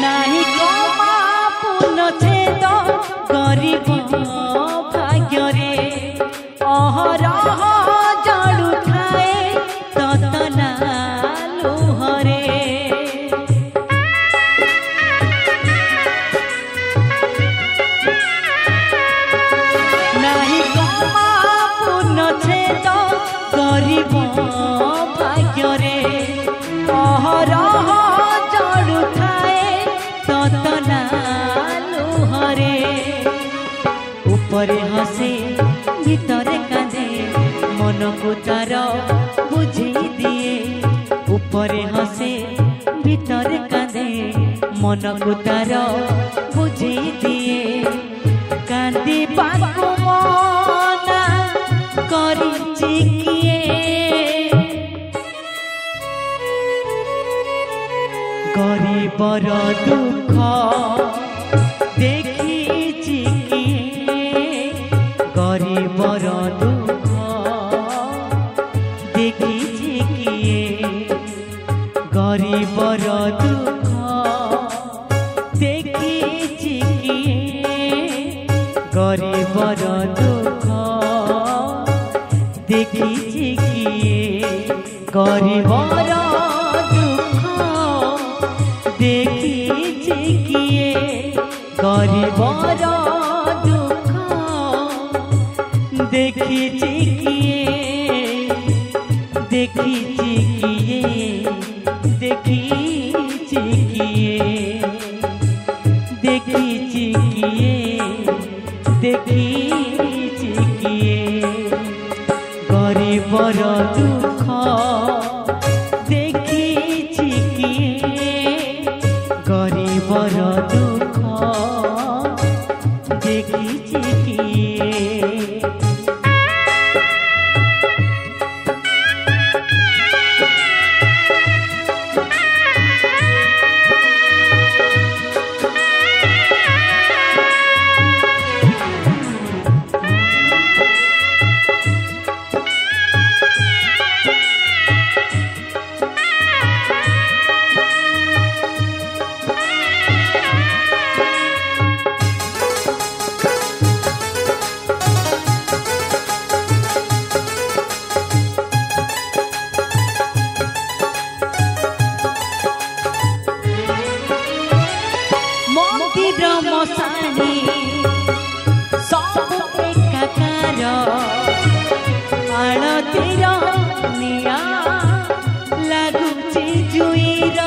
नाही कमा पुन छेद गरीब भाग्य रे अहरह जड़ू थाए ततला लुहरे नाही कमा पुन छेद गरीब भाग्य रे अहरह जड़ू थाए ततला लुहरे ऊपरे हसे भीतरे कांदे मन को तार बुझे दिए ऊपरे हसे भीतरे कांदे मन को तार बुझे दिए कांदी पाको मना करिछि किए गरीबर दुख देखिछि किए गरीबर दुख देखिछि किए गरीबर दुख देखिछि किए गरीबर दुख देखिछि किए गरीबर दुख देखिछि किए गरीबर दुख देखिछि किए देखिछि किए देखिछि किए देखिछि किए देखिछि किए गरीबर दुख देखिछि किए गरीबर दुख देखिछि किए मसानी सब एकाकार आळतीर निया लागुची जुईर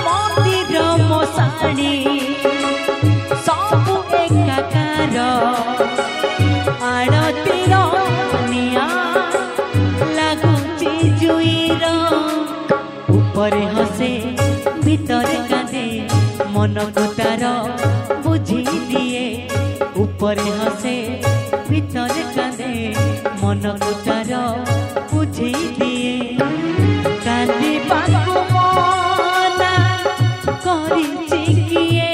मंदिर मसानी सब एकाकार आळतीर निया ऊपरे हसे भीतरे कांदे मन को तार बुझी दिए ऊपरे हसे भीतरे कांदे मन को तार बुझी दिए कांदी पाको मना करिछि किए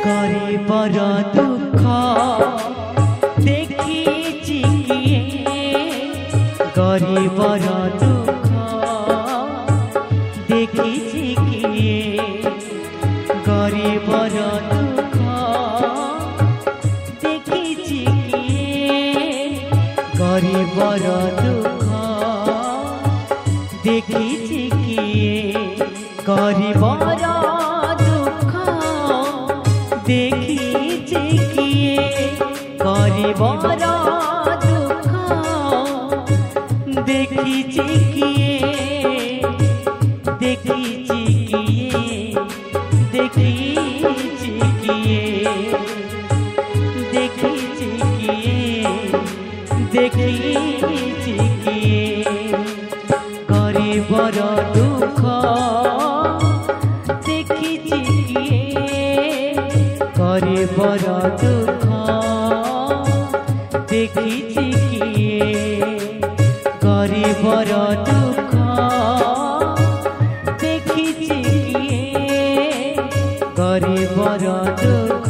गरीबर दुख देखिछि किए गरीबर दुख देखिछि किए गरीबर दुख देखिछि किए गरीबर दुख देखिछि किए गरीबर दुख देखिछि किए गरीबर दुख देखिछि किए देखिछि किए देखिछि किए देखिछि किए देखिछि किए गरीबर दुख देखिछि किए गरीबर दुख देखिछि किए गरीबर दुख देखिछि किए গরিবর দুঃখ